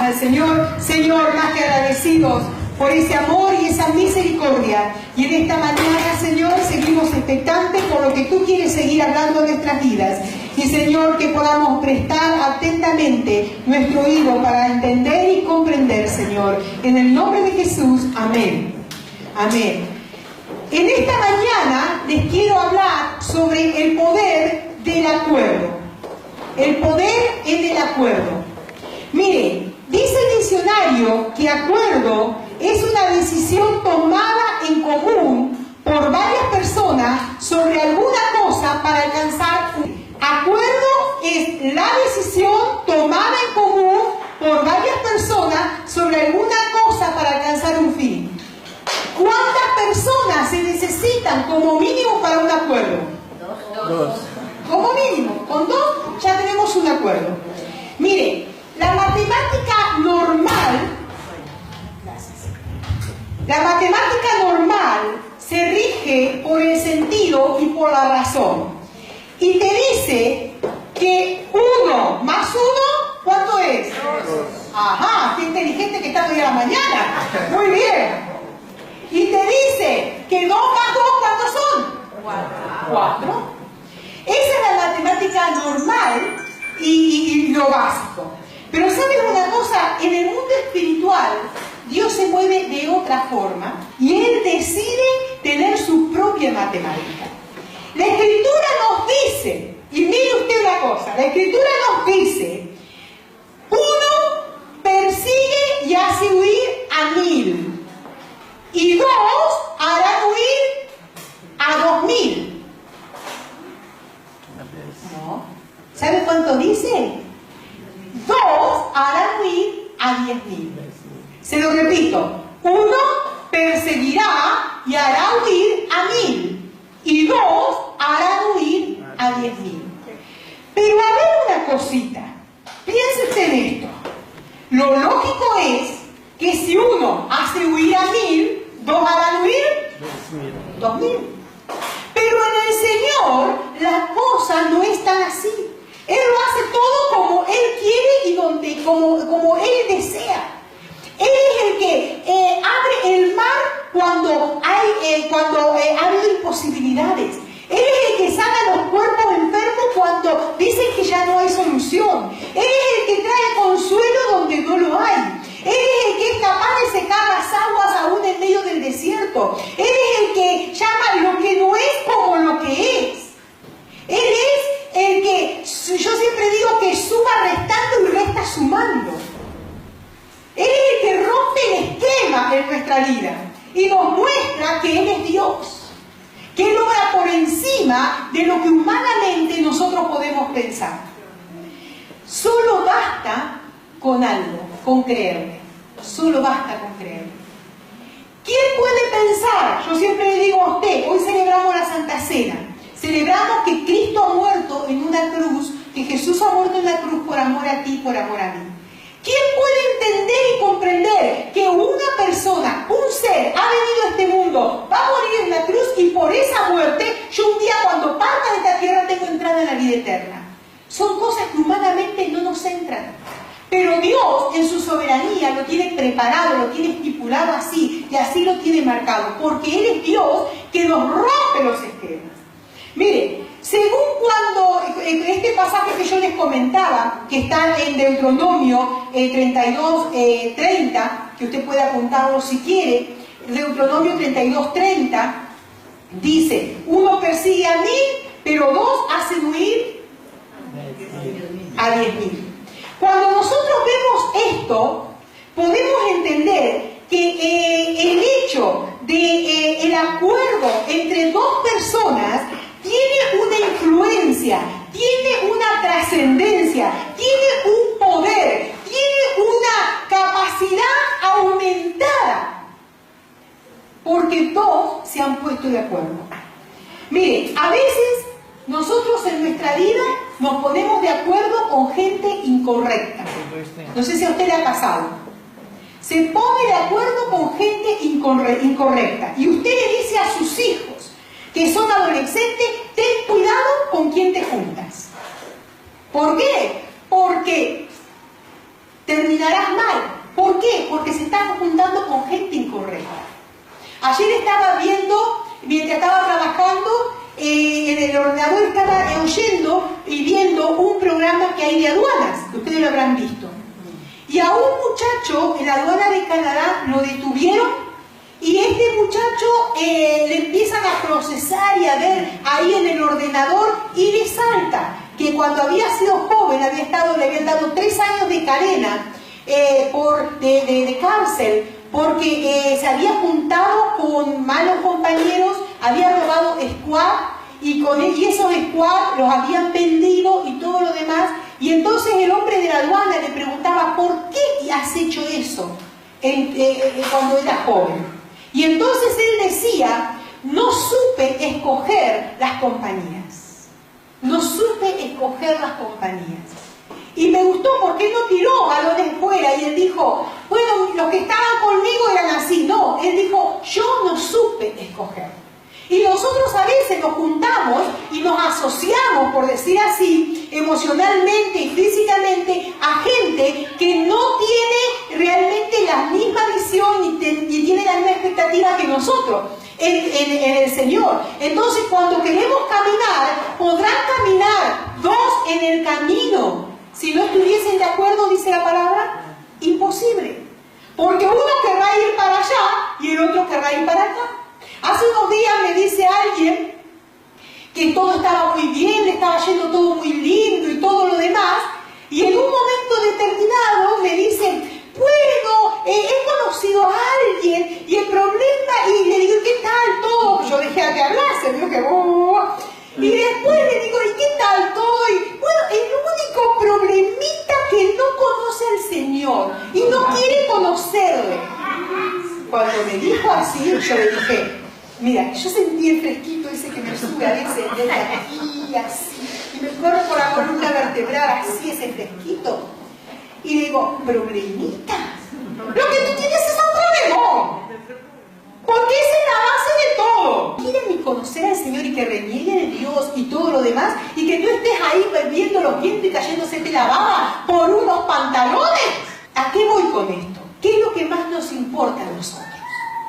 al Señor. Señor, más que agradecidos por ese amor y esa misericordia. Y en esta mañana, Señor, seguimos expectantes por lo que tú quieres seguir hablando en nuestras vidas. Y, Señor, que podamos prestar atentamente nuestro oído para entender y comprender, Señor. En el nombre de Jesús, amén. Amén. En esta mañana les quiero hablar sobre el poder del acuerdo. El poder es del acuerdo. Mire, dice el diccionario que acuerdo es una decisión tomada en común por varias personas sobre alguna cosa para alcanzar un acuerdo. Es la decisión tomada en común por varias personas sobre alguna cosa para alcanzar un fin. ¿Cuántas personas se necesitan como mínimo para un acuerdo? Dos. Como mínimo, con dos ya tenemos un acuerdo. Mire, la matemática normal, se rige por el sentido y por la razón. Y te dice que 1 más 1, ¿cuánto es? 2. Ajá, qué inteligente que está hoy a la mañana. Muy bien. Y te dice que 2 más 2, ¿cuántos son? 4. Esa es la matemática normal y lo básico. Pero ¿sabes una cosa? En el mundo espiritual, Dios se mueve de otra forma y Él decide tener su propia matemática. La Escritura nos dice, y mire usted una cosa, la Escritura nos dice, 1 persigue y hace huir a 1000, y 2 harán huir a 2000. ¿No? ¿Sabe cuánto dice? 2 harán huir a 10.000. Se lo repito. 1 perseguirá y hará huir a 1000. Y 2 harán huir a 10.000. Pero a ver una cosita. Piense usted en esto. Lo lógico es que si 1 hace huir a 1000, 2 harán huir 2000. Pero en el Señor las cosas no están así. Él lo hace todo como Él quiere y como Él desea. Él es el que abre el mar cuando ha habido imposibilidades. Él es el que sana los cuerpos enfermos cuando dicen que ya no hay solución. Él es el que trae consuelo donde no lo hay. Él es el que es capaz de secar las aguas aún en medio del desierto. Él es el que llama lo que no es como lo que es. Él es el que, yo siempre digo que suma restando y resta sumando. Él es el que rompe el esquema en nuestra vida y nos muestra que Él es Dios, que Él obra por encima de lo que humanamente nosotros podemos pensar. Solo basta con algo, con creerle. Solo basta con creerle. ¿Quién puede pensar? Yo siempre le digo a usted, hoy celebramos la Santa Cena. Celebramos que Cristo ha muerto en una cruz, que Jesús ha muerto en la cruz por amor a ti, por amor a mí. ¿Quién puede entender y comprender que una persona, un ser, ha venido a este mundo, va a morir en la cruz y por esa muerte, yo un día cuando parta de esta tierra tengo entrada en la vida eterna? Son cosas que humanamente no nos entran. Pero Dios, en su soberanía, lo tiene preparado, lo tiene estipulado así, y así lo tiene marcado, porque Él es Dios que nos rompe los esquemas. Mire, según cuando este pasaje que yo les comentaba, que está en Deuteronomio 32:30, que usted puede apuntarlo si quiere, Deuteronomio 32:30, dice, 1 persigue a 1000, pero 2 hacen huir a 10.000. Cuando nosotros vemos esto, podemos entender que el hecho de el acuerdo entre dos personas tiene una influencia, tiene una trascendencia, tiene un poder, tiene una capacidad aumentada, porque dos se han puesto de acuerdo. Mire, a veces nosotros en nuestra vida nos ponemos de acuerdo con gente incorrecta. No sé si a usted le ha pasado. Se pone de acuerdo con gente incorrecta. Y usted le dice a sus hijos, que son adolescentes, ten cuidado con quién te juntas. ¿Por qué? Porque terminarás mal. ¿Por qué? Porque se están juntando con gente incorrecta. Ayer estaba viendo, mientras estaba trabajando, en el ordenador estaba oyendo y viendo un programa que hay de aduanas, ustedes lo habrán visto. Y a un muchacho en la aduana de Canadá lo detuvieron y este muchacho le empiezan a procesar y a ver ahí en el ordenador y le salta que cuando había sido joven le habían dado 3 años de cadena de cárcel porque se había juntado con malos compañeros, había robado squad y esos squad los habían vendido y todo lo demás. Y entonces el hombre de la aduana le preguntaba, ¿por qué has hecho eso cuando eras joven? Y entonces él decía, no supe escoger las compañías. No supe escoger las compañías. Y me gustó porque él no tiró balones fuera y él dijo, bueno, los que estaban conmigo eran así. No, él dijo, yo no supe escoger. Y nosotros a veces nos juntamos y nos asociamos, por decir así, emocionalmente y físicamente a gente que no tiene realmente la misma visión y tiene la misma expectativa que nosotros en el Señor. Entonces, cuando queremos caminar, podrán caminar 2 en el camino. Si no estuviesen de acuerdo, dice la palabra, imposible. Porque uno querrá ir para allá y el otro querrá ir para acá. Hace unos días me dice alguien que todo estaba muy bien, estaba yendo todo muy lindo y todo lo demás, y en un momento determinado me dice, bueno, he conocido a alguien y el problema, y le digo, ¿qué tal todo? Yo dejé a que hablase, digo que y después le digo, ¿y qué tal todo? Y bueno, el único problemita que no conoce al Señor y no quiere conocerle. Cuando me dijo así, yo le dije, mira, yo sentí el fresquito ese que me sube a veces desde aquí, así, y me corre por la columna vertebral, así, ese fresquito. Y le digo, problemita, lo que tú tienes es un problemón, porque esa es la base de todo. Quieren conocer al Señor y que renieguen de Dios y todo lo demás, y que tú estés ahí viendo los vientos y cayéndose de la baba por unos pantalones. ¿A qué voy con esto? ¿Qué es lo que más nos importa a nosotros?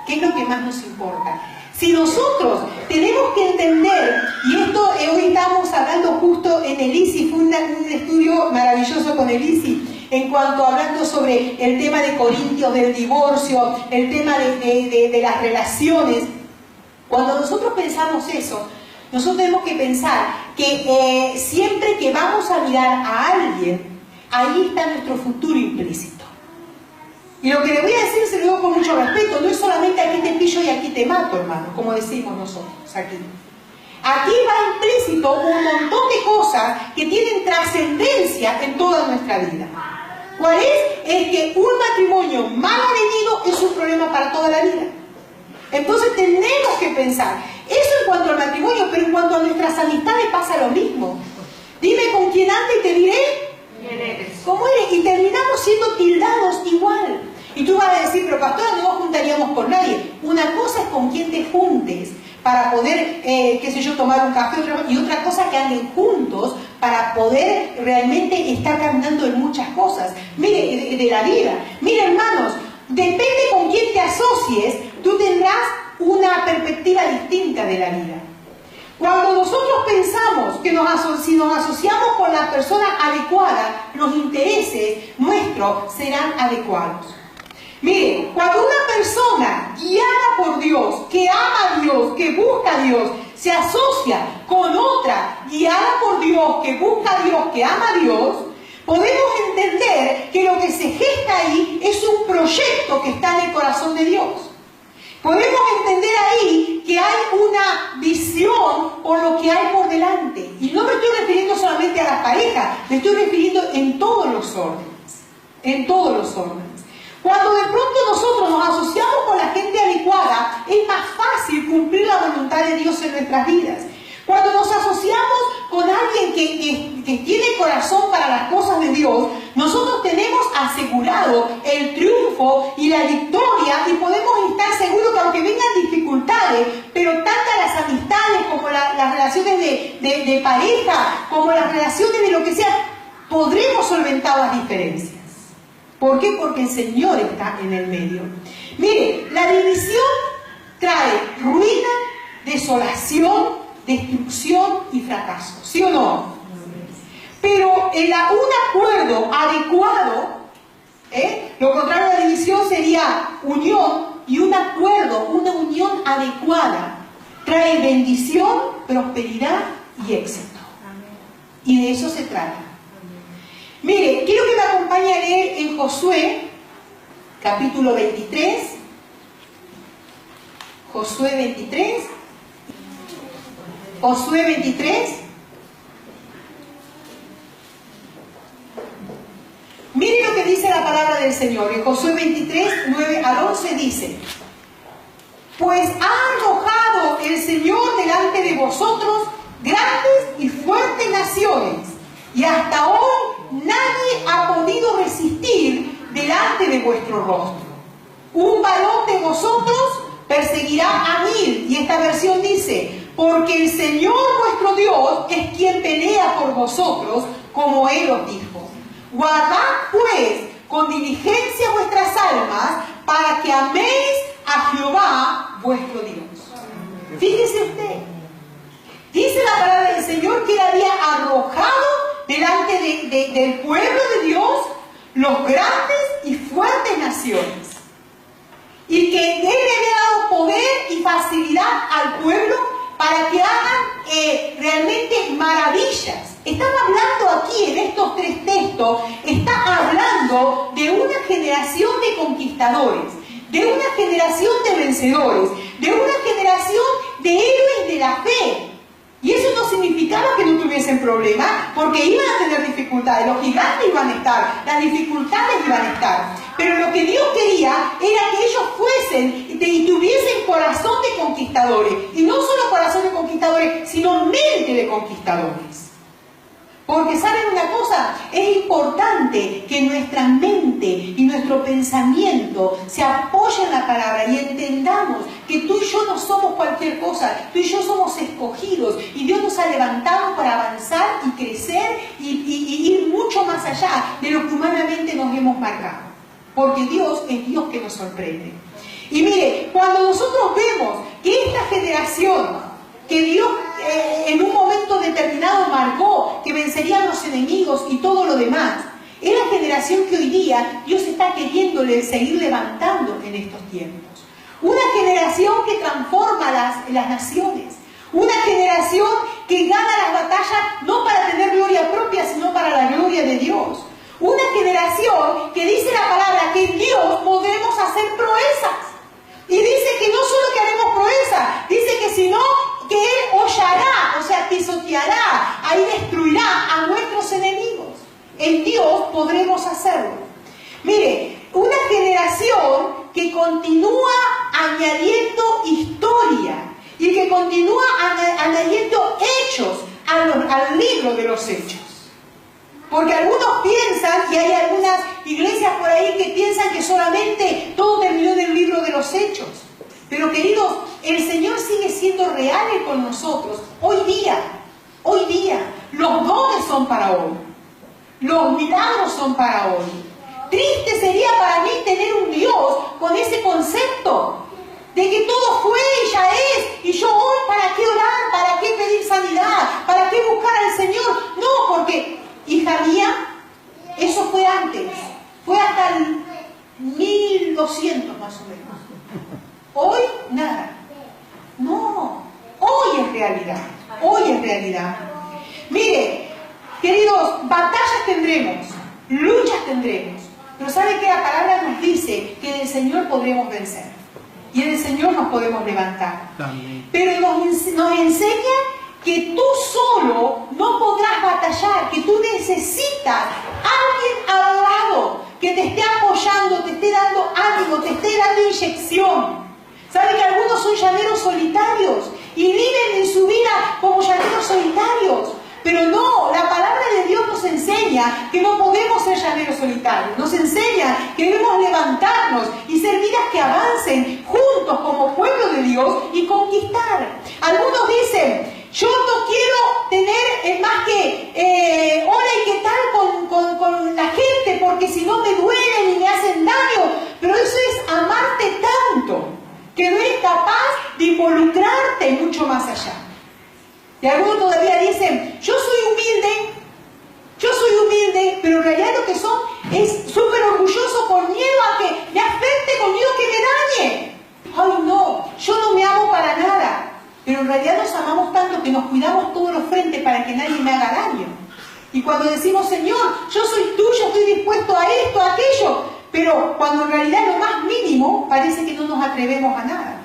¿Qué es lo que más nos importa? Si nosotros tenemos que entender, y esto hoy estamos hablando justo en el ISI, fue un estudio maravilloso con el ISI, en cuanto hablando sobre el tema de Corintios, del divorcio, el tema de las relaciones. Cuando nosotros pensamos eso, nosotros tenemos que pensar que siempre que vamos a mirar a alguien, ahí está nuestro futuro implícito. Y lo que le voy a decir se lo digo con mucho respeto, no es solamente aquí te pillo y aquí te mato, hermano, como decimos nosotros aquí. Aquí va implícito un montón de cosas que tienen trascendencia en toda nuestra vida. ¿Cuál es? Es que un matrimonio mal avenido es un problema para toda la vida. Entonces tenemos que pensar, eso en cuanto al matrimonio, pero en cuanto a nuestras amistades pasa lo mismo. Dime con quién anda y te diré cómo eres, y terminamos siendo tildados igual. Y tú vas a decir, pero pastora, no nos juntaríamos con nadie. Una cosa es con quién te juntes para poder, qué sé yo, tomar un café, y otra cosa que anden juntos para poder realmente estar caminando en muchas cosas. Mire, de la vida. Mire, hermanos, depende con quién te asocies, tú tendrás una perspectiva distinta de la vida. Cuando nosotros pensamos que si nos asociamos con la persona adecuada, los intereses nuestros serán adecuados. Mire, cuando una persona guiada por Dios, que ama a Dios, que busca a Dios, se asocia con otra guiada por Dios, que busca a Dios, que ama a Dios, podemos entender que lo que se gesta ahí es un proyecto que está en el corazón de Dios. Podemos entender ahí que hay una visión por lo que hay por delante. Y no me estoy refiriendo solamente a las parejas, me estoy refiriendo en todos los órdenes. En todos los órdenes. Cuando de pronto nosotros nos asociamos con la gente adecuada, es más fácil cumplir la voluntad de Dios en nuestras vidas. Cuando nos asociamos con alguien que tiene corazón para las cosas de Dios, nosotros tenemos asegurado el triunfo y la victoria, y podemos estar seguros que aunque vengan dificultades, pero tanto las amistades como las relaciones de pareja, como las relaciones de lo que sea, podremos solventar las diferencias. ¿Por qué? Porque el Señor está en el medio. Mire, la división trae ruina, desolación, destrucción y fracaso. ¿Sí o no? Pero un acuerdo adecuado, lo contrario a la división sería unión, y un acuerdo, una unión adecuada, trae bendición, prosperidad y éxito. Y de eso se trata. Mire, quiero que me acompañe a leer en Josué, capítulo 23. Josué 23. Josué 23. Mire lo que dice la palabra del Señor. En Josué 23, 9 al 11 dice: pues ha arrojado el Señor delante de vosotros grandes y fuertes naciones, y hasta hoy nadie ha podido resistir delante de vuestro rostro. Un varón de vosotros perseguirá a 1000, y esta versión dice: porque el Señor vuestro Dios es quien pelea por vosotros, como Él os dijo. Guardad pues con diligencia vuestras almas, para que améis a Jehová vuestro Dios. Fíjese usted, dice la palabra del Señor que Él había arrojado delante del pueblo de Dios los grandes y fuertes naciones, y que Él le había dado poder y facilidad al pueblo para que hagan realmente maravillas. Estaba hablando aquí en estos 3 textos, está hablando de una generación de conquistadores, de una generación de vencedores, de una generación de héroes de la fe. Y eso no significaba que no tuviesen problemas, porque iban a tener dificultades, los gigantes iban a estar, las dificultades iban a estar. Pero lo que Dios quería era que ellos fuesen y tuviesen corazón de conquistadores. Y no solo corazón de conquistadores, sino mente de conquistadores. Porque ¿saben una cosa? Es importante que nuestra mente y nuestro pensamiento se apoyen en la palabra y entendamos que tú y yo no somos cualquier cosa, tú y yo somos escogidos y Dios nos ha levantado para avanzar y crecer y ir mucho más allá de lo que humanamente nos hemos marcado. Porque Dios es Dios que nos sorprende. Y mire, cuando nosotros vemos que esta generación que Dios en un momento determinado marcó que vencerían los enemigos y todo lo demás, es la generación que hoy día Dios está queriendo seguir levantando en estos tiempos. Una generación que transforma las naciones, una generación que gana las batallas no para tener gloria propia, sino para la gloria de Dios. Una generación que dice la palabra que en Dios podremos hacer proezas. Y dice que no solo que haremos proezas, dice que sino que Él hollará, o sea, pisoteará, ahí destruirá a nuestros enemigos. En Dios podremos hacerlo. Mire, una generación que continúa añadiendo historia y que continúa añadiendo hechos al libro de los hechos. Porque algunos piensan, y hay algunas iglesias por ahí que piensan que solamente todo terminó en el libro de los hechos. Pero queridos, el Señor sigue siendo real con nosotros. Hoy día, los dones son para hoy. Los milagros son para hoy. Triste sería para mí tener un Dios con ese concepto de que todo fue y ya es, y yo hoy ¿para qué orar? ¿Para qué pedir sanidad? ¿Para qué buscar al Señor? No, porque, hija mía, eso fue antes. Fue hasta el 1200 más o menos. Hoy, nada. No, hoy es realidad. Hoy es realidad. Mire, queridos, batallas tendremos, luchas tendremos. Pero ¿sabe qué? La palabra nos dice que en el Señor podremos vencer. Y en el Señor nos podemos levantar. También. Pero nos enseña que tú solo no podrás batallar, que tú necesitas alguien al lado que te esté apoyando, te esté dando ánimo, te esté dando inyección. ¿Saben que algunos son llaneros solitarios y viven en su vida como llaneros solitarios? Pero no, la palabra de Dios nos enseña que no podemos ser llaneros solitarios. Nos enseña que debemos levantarnos y ser vidas que avancen juntos como pueblo de Dios y conquistar. Algunos dicen, yo no quiero tener más que hola y qué tal con la gente, porque si no me duelen y me hacen daño. Pero eso es amarte tanto que no eres capaz de involucrarte mucho más allá. Y algunos todavía dicen, yo soy humilde, pero en realidad lo que son es súper orgulloso por miedo a que me afecte, con miedo que me dañe. Ay no, yo no me amo para nada. Pero en realidad nos amamos tanto que nos cuidamos todos los frentes para que nadie me haga daño. Y cuando decimos, Señor, yo soy tuyo, estoy dispuesto a esto, a aquello, pero cuando en realidad lo más mínimo parece que no nos atrevemos a nada.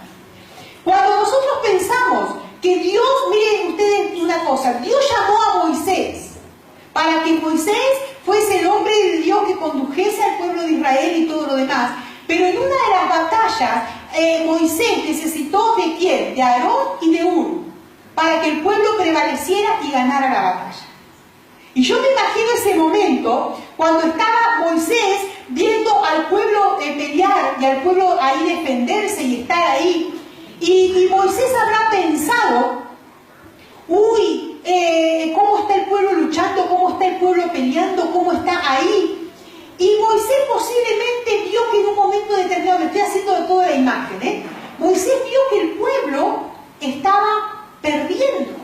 Cuando nosotros pensamos que Dios, miren ustedes una cosa, Dios llamó a Moisés para que Moisés fuese el hombre de Dios que condujese al pueblo de Israel y todo lo demás. Pero en una de las batallas, Moisés necesitó de quién, de Aarón y de Hur, para que el pueblo prevaleciera y ganara la batalla. Y yo me imagino ese momento cuando estaba Moisés viendo al pueblo pelear y al pueblo ahí defenderse y estar ahí. Y Moisés habrá pensado, uy, cómo está el pueblo luchando, cómo está el pueblo peleando, cómo está ahí. Y Moisés posiblemente vio que en un momento determinado, me estoy haciendo de toda la imagen, Moisés vio que el pueblo estaba perdiendo.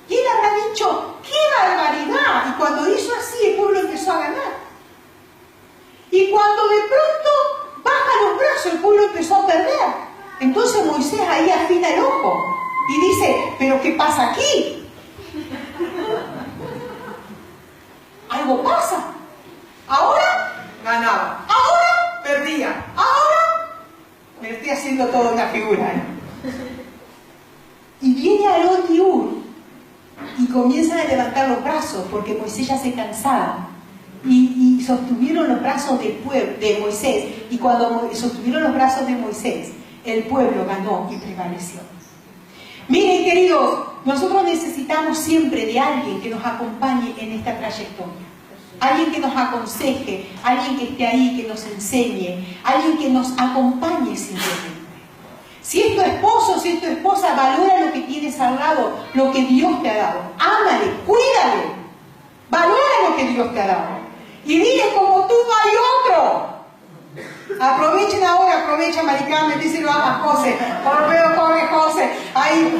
Y él habrá dicho, ¡qué barbaridad! Y cuando hizo así, el pueblo empezó a ganar. Y cuando de pronto baja los brazos, el pueblo empezó a perder. Entonces Moisés ahí afina el ojo y dice, ¿pero qué pasa aquí? Algo pasa. Ahora ganaba, ahora perdía, ahora me estoy haciendo toda una figura. Y viene Aarón y Hur y comienzan a levantar los brazos porque Moisés ya se cansaba. Y sostuvieron los brazos de Moisés. Y cuando sostuvieron los brazos de Moisés, el pueblo ganó y prevaleció. Miren, queridos, nosotros necesitamos siempre de alguien que nos acompañe en esta trayectoria. Alguien que nos aconseje, alguien que esté ahí, que nos enseñe, alguien que nos acompañe simplemente. Si es tu esposo, si es tu esposa, valora lo que tienes al lado, lo que Dios te ha dado. Ámale, cuídale, valora lo que Dios te ha dado. Y dile, como tú no hay otro. Aprovechen ahora, aprovecha Maricarmen, díselo a José, pobre José, ahí,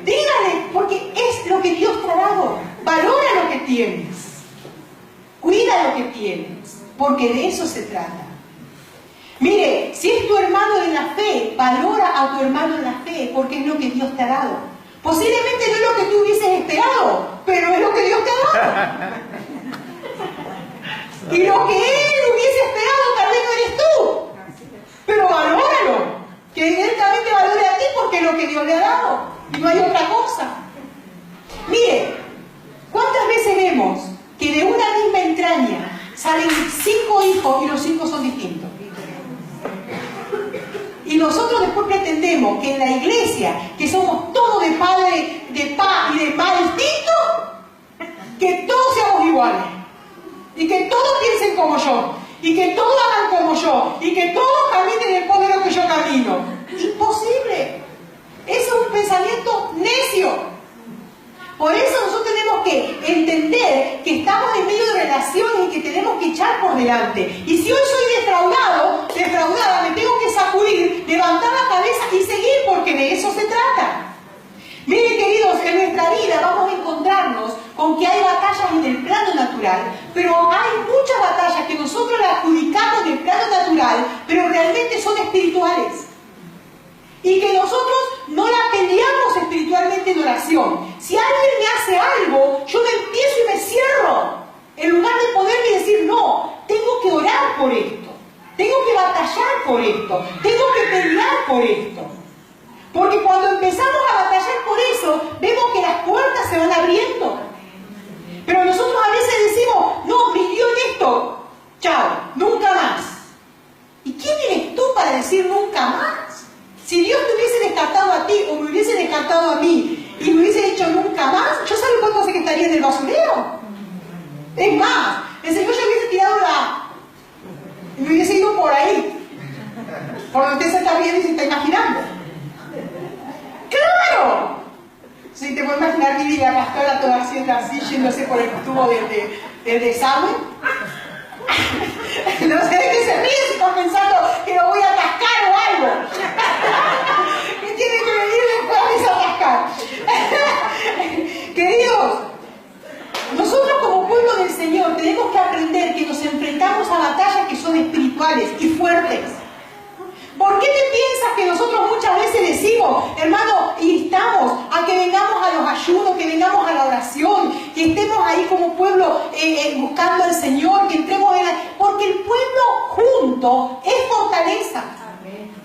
dígale, porque es lo que Dios te ha dado. Valora lo que tienes, cuida lo que tienes, porque de eso se trata. Mire, si es tu hermano en la fe, valora a tu hermano en la fe, porque es lo que Dios te ha dado. Posiblemente no es lo que tú hubieses esperado, pero es lo que Dios te ha dado. Y lo que Él hubiese esperado tal vez no eres tú. Pero valóralo. Que Él también te valore a ti porque es lo que Dios le ha dado. Y no hay otra cosa. Mire, ¿cuántas veces vemos que de una misma entraña salen 5 hijos y los 5 son distintos? Y nosotros después pretendemos que en la iglesia, que somos todos de padre, de pa y de ma distintos, que todos seamos iguales. Y que todos piensen como yo, y que todos hagan como yo, y que todos caminen el poder que yo camino. Imposible. Eso es un pensamiento necio. Por eso nosotros tenemos que entender que estamos en medio de relaciones y que tenemos que echar por delante. Y si hoy soy defraudada, me tengo que sacudir, levantar la cabeza y seguir, porque de eso se trata. Miren, queridos, en nuestra vida vamos a encontrarnos con que hay batallas en el plano natural, pero hay muchas batallas que nosotros las adjudicamos en el plano natural, pero realmente son espirituales. Y que nosotros no la peleamos espiritualmente en oración. Si alguien me hace algo, yo me empiezo y me cierro, en lugar de poderme decir, no, tengo que orar por esto, tengo que batallar por esto, tengo que pelear por esto. Porque cuando empezamos a batallar por eso, vemos que las puertas se van abriendo. Pero nosotros a veces decimos, no, me dio en esto, chao, nunca más. ¿Y quién eres tú para decir nunca más? Si Dios te hubiese descartado a ti o me hubiese descartado a mí y me hubiese dicho nunca más, ¿yo sabes cuánto hace que estaría en el basurero? Es más, el Señor ya hubiese tirado y me hubiese ido por ahí. Por donde usted se está viendo y se está imaginando. ¡Claro! Si te puedes imaginar vivir la pastora toda haciendo así, yéndose por el tubo del desagüe. No sé de qué se ríe si están pensando que lo voy a atascar o algo. Que tiene que venir después a atascar. Queridos, nosotros como pueblo del Señor tenemos que aprender que nos enfrentamos a batallas que son espirituales y fuertes. ¿Por qué te piensas que nosotros muchas veces decimos, hermano, instamos a que vengamos a los ayunos, que vengamos a la oración, que estemos ahí como pueblo buscando al Señor, que entremos en la... Porque el pueblo junto es fortaleza.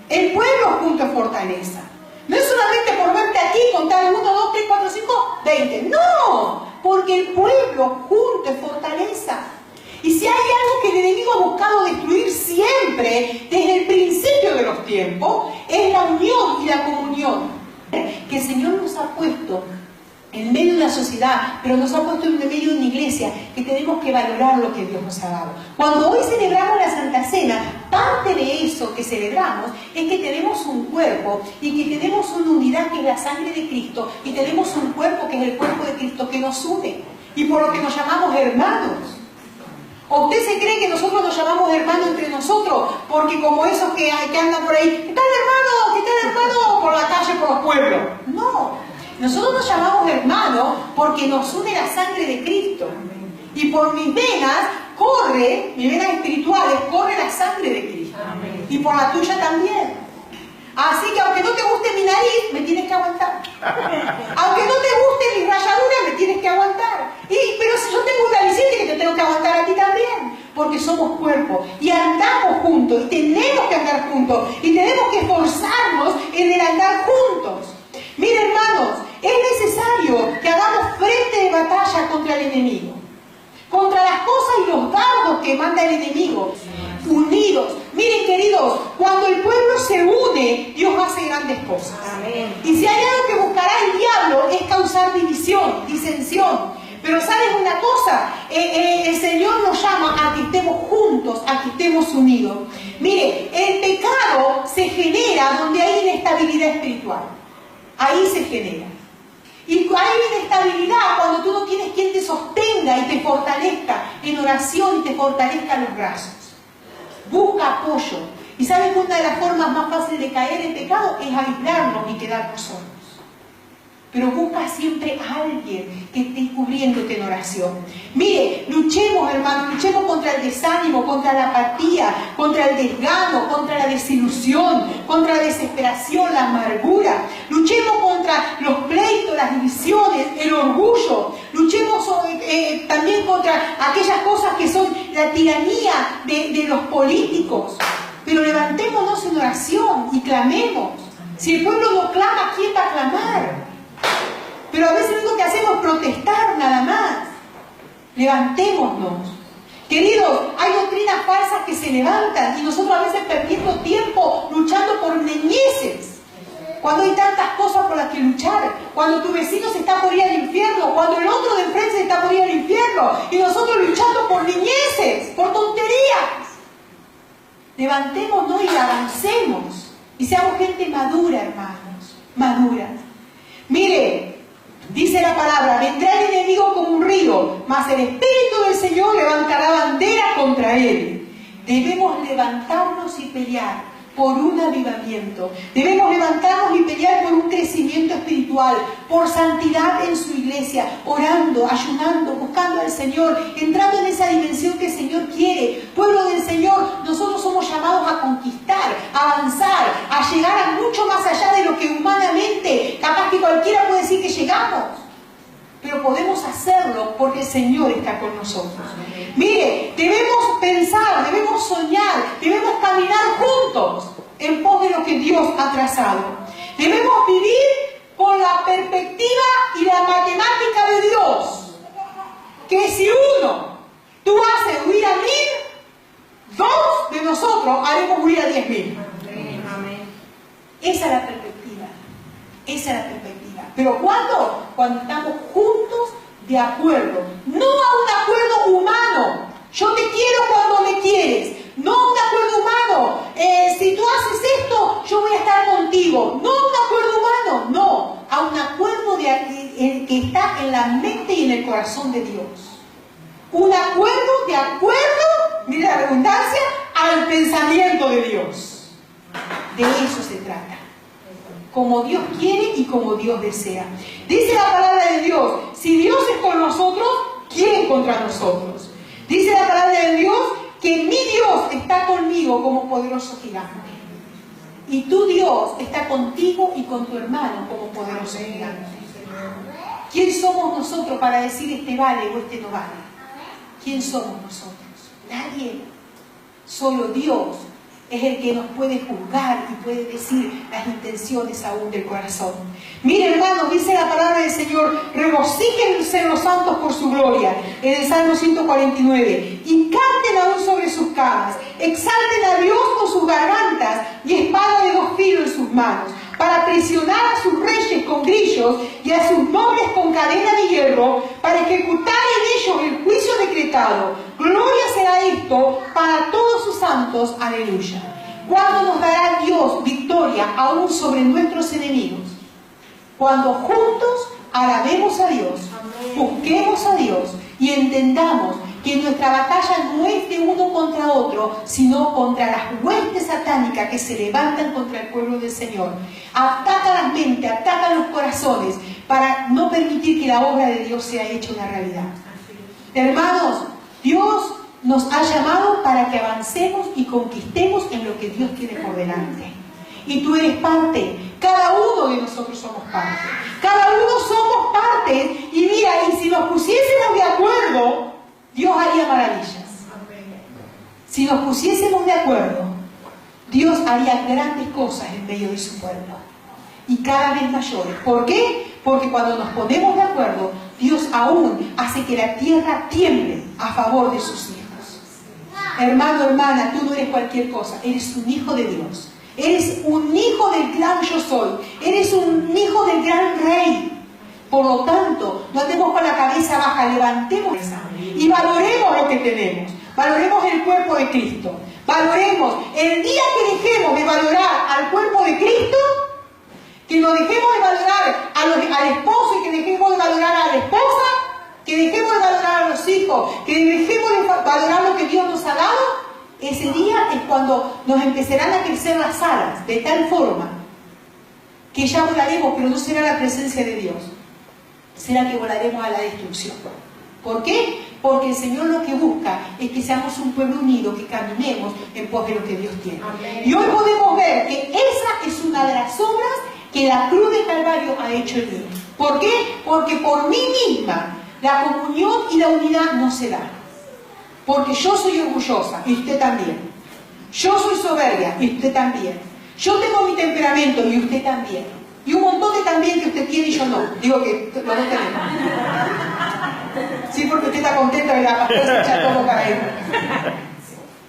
El pueblo junto es fortaleza. No es solamente por verte aquí y contar 1, 2, 3, 4, 5, 20. No, porque el pueblo junto es fortaleza. Y si hay algo que el enemigo ha buscado destruir siempre, desde el principio de los tiempos, es la unión y la comunión que el Señor nos ha puesto en medio de la sociedad, pero nos ha puesto en medio de una iglesia, que tenemos que valorar lo que Dios nos ha dado. Cuando hoy celebramos la Santa Cena, parte de eso que celebramos es que tenemos un cuerpo y que tenemos una unidad que es la sangre de Cristo, y tenemos un cuerpo que es el cuerpo de Cristo que nos une, y por lo que nos llamamos hermanos. ¿O usted se cree que nosotros nos llamamos hermanos entre nosotros? Porque como esos que andan por ahí, ¿qué tal hermano? ¿Qué tal hermano? Por la calle, por los pueblos. No, nosotros nos llamamos hermanos porque nos une la sangre de Cristo. Y por mis venas corre, mis venas espirituales, corre la sangre de Cristo. Y por la tuya también. Así que aunque no te guste mi nariz, me tienes que aguantar. Aunque no te guste mis rayaduras, me tienes que aguantar. Pero si yo tengo un aliciente, que te tengo que aguantar a ti también. Porque somos cuerpo y andamos juntos, y tenemos que andar juntos, y tenemos que esforzarnos en el andar juntos. Miren, hermanos, es necesario que hagamos frente de batalla contra el enemigo, contra las cosas y los dardos que manda el enemigo. Unidos. Miren, queridos, cuando el pueblo se une, Dios hace grandes cosas. Amén. Y si hay algo que buscará el diablo, es causar división, disensión. Pero ¿sabes una cosa? El Señor nos llama a que estemos juntos, a que estemos unidos. Mire, el pecado se genera donde hay inestabilidad espiritual. Ahí se genera. Y hay inestabilidad cuando tú no tienes quien te sostenga y te fortalezca en oración y te fortalezca los brazos. Busca apoyo. Y sabes que una de las formas más fáciles de caer en pecado es aislarnos y quedarnos solos. Pero busca siempre a alguien que esté cubriéndote en oración. Mire, luchemos, hermanos, luchemos contra el desánimo, contra la apatía, contra el desgano, contra la desilusión, contra la desesperación, la amargura. Luchemos contra los pleitos, las divisiones, el orgullo. Luchemos también contra aquellas cosas que son la tiranía de los políticos. Pero levantémonos en oración y clamemos. Si el pueblo no clama, ¿quién va a clamar? Pero a veces lo único que hacemos es protestar nada más. Levantémonos. Queridos, hay doctrinas falsas que se levantan y nosotros a veces perdiendo tiempo luchando por niñeces. Cuando hay tantas cosas por las que luchar, cuando tu vecino se está por ir al infierno, cuando el otro de enfrente se está por ir al infierno, y nosotros luchando por niñeces, por tonterías. Levantémonos y avancemos y seamos gente madura, hermanos, madura. Mire, dice la palabra, vendrá el enemigo como un río, mas el Espíritu del Señor levantará bandera contra él. Debemos levantarnos y pelear por un avivamiento. Debemos levantarnos y pelear por un crecimiento espiritual, por santidad en su iglesia, orando, ayunando, buscando al Señor, entrando en esa dimensión que el Señor quiere. Pueblo del Señor, nosotros somos llamados a conquistar, a avanzar, a llegar a mucho más allá de lo que humanamente, capaz que cualquiera puede decir que llegamos. Pero podemos hacerlo porque el Señor está con nosotros. Mire, debemos pensar, debemos soñar, debemos caminar juntos en pos de lo que Dios ha trazado. Debemos vivir con la perspectiva y la matemática de Dios. Que si tú haces huir a 1000, 2 de nosotros haremos huir a 10.000. Esa es la perspectiva. Esa es la perspectiva. ¿Pero cuándo? Cuando estamos juntos de acuerdo. No a un acuerdo humano. Yo te quiero cuando me quieres. No a un acuerdo humano. Si tú haces esto, yo voy a estar contigo. No a un acuerdo humano. No. A un acuerdo que está en la mente y en el corazón de Dios. Un acuerdo de acuerdo mira la redundancia, al pensamiento de Dios. De eso se trata. Como Dios quiere y como Dios desea. Dice la palabra de Dios, si Dios es con nosotros, ¿quién contra nosotros? Dice la palabra de Dios que mi Dios está conmigo como poderoso gigante. Y tu Dios está contigo y con tu hermano como poderoso gigante. ¿Quién somos nosotros para decir este vale o este no vale? ¿Quién somos nosotros? Nadie. Solo Dios es el que nos puede juzgar y puede decir las intenciones aún del corazón. Mire, hermanos, dice la palabra del Señor, regocíjense los santos por su gloria, en el Salmo 149, y canten aún sobre sus camas, exalten a Dios con sus gargantas y espada de dos filos en sus manos, para aprisionar a sus reyes con grillos y a sus nobles con cadena de hierro, para ejecutar en ellos el juicio decretado. Gloria será esto para todos sus santos. Aleluya. ¿Cuándo nos dará Dios victoria aún sobre nuestros enemigos? Cuando juntos alabemos a Dios, busquemos a Dios y entendamos que nuestra batalla no es de uno contra otro, sino contra las huestes satánicas que se levantan contra el pueblo del Señor. Ataca las mentes, ataca los corazones, para no permitir que la obra de Dios sea hecha una realidad. Hermanos, Dios nos ha llamado para que avancemos y conquistemos en lo que Dios tiene por delante. Y tú eres parte. Cada uno de nosotros somos parte. Cada uno somos parte. Y mira, y si nos pusiésemos de acuerdo, Dios haría maravillas. Si nos pusiésemos de acuerdo, Dios haría grandes cosas en medio de su pueblo. Y cada vez mayores. ¿Por qué? Porque cuando nos ponemos de acuerdo, Dios aún hace que la tierra tiemble a favor de sus hijos. Hermano, hermana, tú no eres cualquier cosa. Eres un hijo de Dios. Eres un hijo del gran yo soy. Eres un hijo del gran rey. Por lo tanto, no andemos con la cabeza baja, levantemos y valoremos lo que tenemos. Valoremos el cuerpo de Cristo. Valoremos. El día que dejemos de valorar al cuerpo de Cristo, que nos dejemos de valorar al esposo y que dejemos de valorar a la esposa, que dejemos de valorar a los hijos, que dejemos de valorar lo que Dios nos ha dado, ese día es cuando nos empezarán a crecer las alas, de tal forma que ya volaremos, pero no será la presencia de Dios. Será que volaremos a la destrucción. ¿Por qué? Porque el Señor lo que busca es que seamos un pueblo unido, que caminemos en pos de lo que Dios tiene. Amén. Y hoy podemos ver que esa es una de las obras que la cruz de Calvario ha hecho en mí. ¿Por qué? Porque por mí misma la comunión y la unidad no se da. Porque yo soy orgullosa y usted también. Yo soy soberbia y usted también. Yo tengo mi temperamento y usted también. Y un montón de también que usted tiene y yo no. Digo que lo no tenemos. Sí, porque usted está contenta de la pastora se echa todo para él.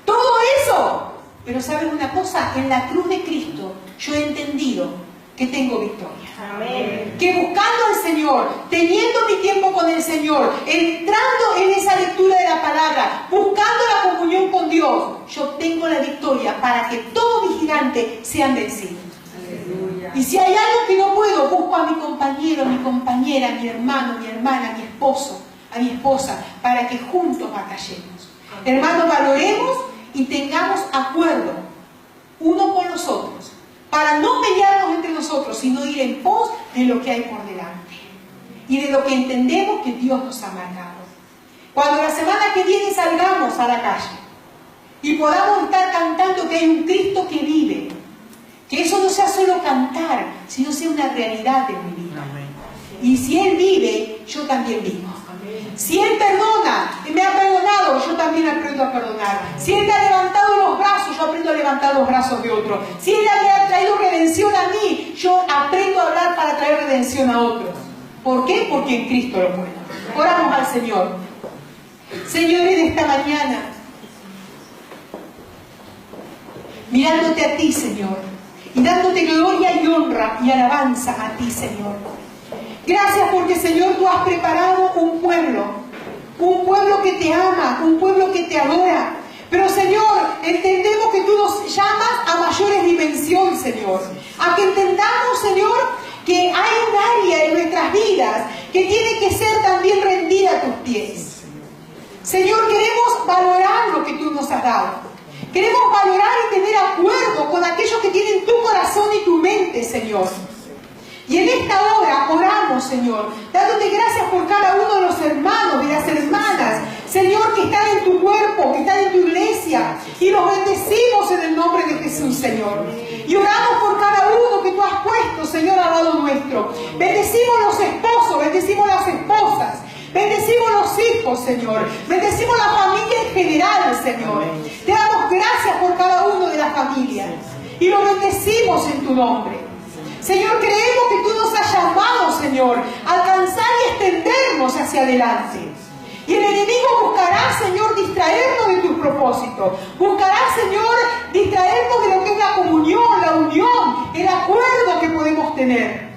Todo eso. Pero ¿saben una cosa? En la cruz de Cristo yo he entendido que tengo victoria. Amén. Que buscando al Señor, teniendo mi tiempo con el Señor, entrando en esa lectura de la palabra, buscando la comunión con Dios, yo tengo la victoria para que todos mis gigantes sean vencidos. Aleluya. Y si hay algo que no puedo, busco a mi compañero, a mi compañera, a mi hermano, a mi hermana, a mi esposo, a mi esposa, para que juntos batallemos. Hermanos, valoremos y tengamos acuerdo uno con los otros, para no pelearnos entre nosotros, sino ir en pos de lo que hay por delante y de lo que entendemos que Dios nos ha marcado. Cuando la semana que viene salgamos a la calle y podamos estar cantando que hay un Cristo que vive, que eso no sea solo cantar, sino sea una realidad de mi vida. Amén. Y si Él vive, yo también vivo. Si Él perdona y me ha perdonado, yo también aprendo a perdonar. Si Él me ha levantado los brazos, yo aprendo a levantar los brazos de otro. Si Él me ha traído redención a mí, yo aprendo a hablar para traer redención a otros. ¿Por qué? Porque en Cristo lo puedo. Oramos al Señor. Señor, en esta mañana, mirándote a ti, Señor, y dándote gloria y honra y alabanza a ti, Señor. Gracias porque, Señor, tú has preparado un pueblo que te ama, un pueblo que te adora. Pero, Señor, entendemos que tú nos llamas a mayores dimensiones, Señor. A que entendamos, Señor, que hay un área en nuestras vidas que tiene que ser también rendida a tus pies. Señor, queremos valorar lo que tú nos has dado. Queremos valorar y tener acuerdo con aquellos que tienen tu corazón y tu mente, Señor. Y en esta hora oramos, Señor, dándote gracias por cada uno de los hermanos y las hermanas, Señor, que están en tu cuerpo, que están en tu iglesia. Y los bendecimos en el nombre de Jesús, Señor. Y oramos por cada uno que tú has puesto, Señor, al lado nuestro. Bendecimos los esposos, bendecimos las esposas. Bendecimos los hijos, Señor. Bendecimos la familia en general, Señor. Te damos gracias por cada uno de las familias. Y lo bendecimos en tu nombre. Señor, creemos que tú nos has llamado, Señor, a alcanzar y extendernos hacia adelante. Y el enemigo buscará, Señor, distraernos de tus propósitos. Buscará, Señor, distraernos de lo que es la comunión, la unión, el acuerdo que podemos tener.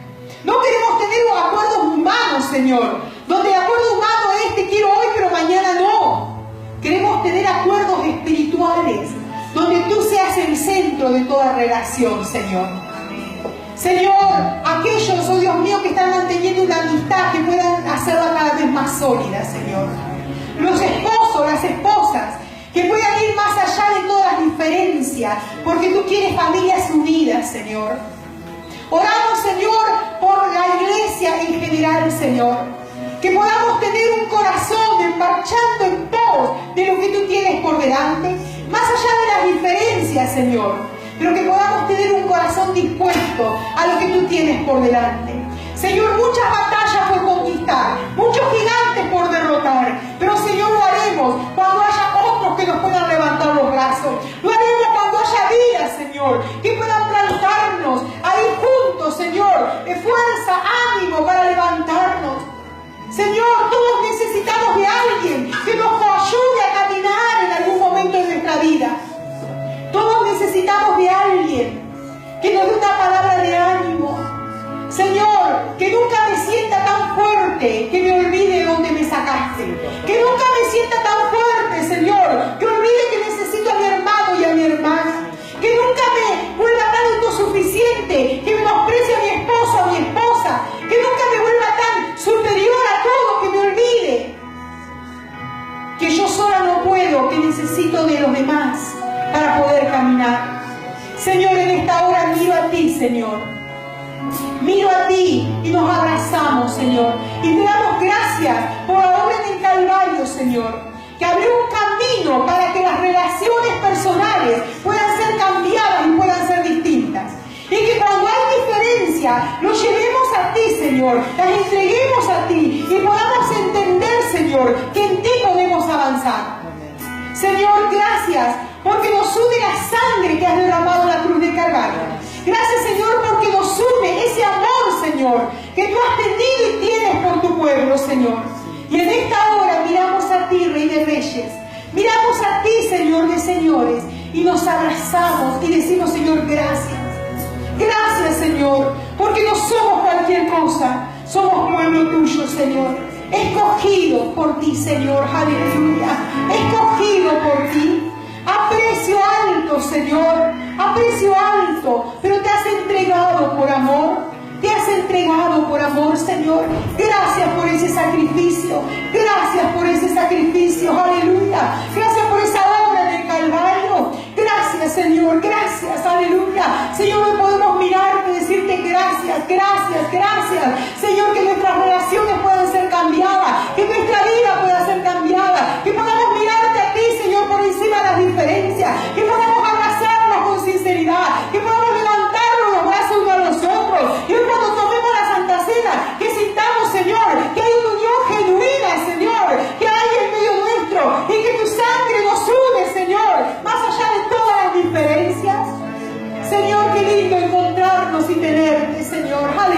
No queremos tener los acuerdos humanos, Señor, donde el acuerdo humano es te quiero hoy, pero mañana no. Queremos tener acuerdos espirituales, donde tú seas el centro de toda relación, Señor. Señor, aquellos, oh Dios mío, que están manteniendo una amistad, que puedan hacerla cada vez más sólida, Señor. Los esposos, las esposas, que puedan ir más allá de todas las diferencias, porque tú quieres familias unidas, Señor. Oramos, Señor, por la iglesia en general, Señor. Que podamos tener un corazón marchando en pos de lo que tú tienes por delante, más allá de las diferencias, Señor. Pero que podamos tener un corazón dispuesto a lo que tú tienes por delante. Señor, muchas batallas por conquistar, muchos gigantes por derrotar, pero Señor, lo haremos cuando haya otros que nos puedan levantar los brazos. Lo haremos cuando haya vidas, Señor, que puedan plantarnos ahí juntos, Señor, de fuerza, ánimo para levantarnos. Señor, todos necesitamos de alguien que nos ayude a caminar en algún momento de nuestra vida. Todos necesitamos de alguien que nos dé una palabra de ánimo. Señor, que nunca me sienta tan fuerte que me olvide de dónde me sacaste. Que nunca me sienta tan fuerte, Señor, que olvide que necesito a mi hermano y a mi hermana. Que nunca me vuelva tan autosuficiente, que menosprecie a mi esposo, a mi esposa. Que nunca me vuelva tan superior a todo, que me olvide que yo sola no puedo, que necesito de los demás para poder caminar. Señor, en esta hora miro a ti, Señor. Miro a ti y nos abrazamos, Señor. Y te damos gracias por la obra en el Calvario, Señor. Que abrió un camino para que las relaciones personales puedan ser cambiadas y puedan ser distintas. Y que cuando hay diferencia, lo llevemos a ti, Señor. Las entreguemos a ti y podamos entender, Señor, que en ti podemos avanzar. Señor, gracias porque nos une la sangre que has derramado en la cruz de Calvario. Gracias, Señor, porque nos une ese amor, Señor, que tú has tenido y tienes por tu pueblo, Señor. Y en esta hora miramos a ti, Rey de Reyes. Miramos a ti, Señor de señores, y nos abrazamos y decimos, Señor, gracias. Gracias, Señor, porque no somos cualquier cosa. Somos pueblo tuyo, Señor. Escogidos por ti, Señor. Aleluya. Escogido por ti. A precio alto, Señor. A precio alto. Pero te has entregado por amor. Te has entregado por amor, Señor. Gracias por ese sacrificio. Gracias por ese sacrificio. Aleluya. Gracias por esa obra del Calvario. Gracias, Señor. Gracias. Aleluya. Señor, hoy podemos mirarte y decirte gracias, gracias, gracias. Señor, que nuestras relaciones puedan ser cambiadas. Que nuestra vida pueda ser cambiada. Que podamos mirarte a ti, Señor, por encima de las diferencias. Que podamos abrazarnos con sinceridad. Que podamos levantarnos los brazos unos a los otros. Y hoy cuando tomemos la Santa Cena, que sintamos, Señor, que hay una unión genuina, Señor, que hay en medio nuestro. Y que tu sangre nos une, Señor, más allá de todas las diferencias. Señor, qué lindo encontrarnos y tenerte, Señor. Aleluya.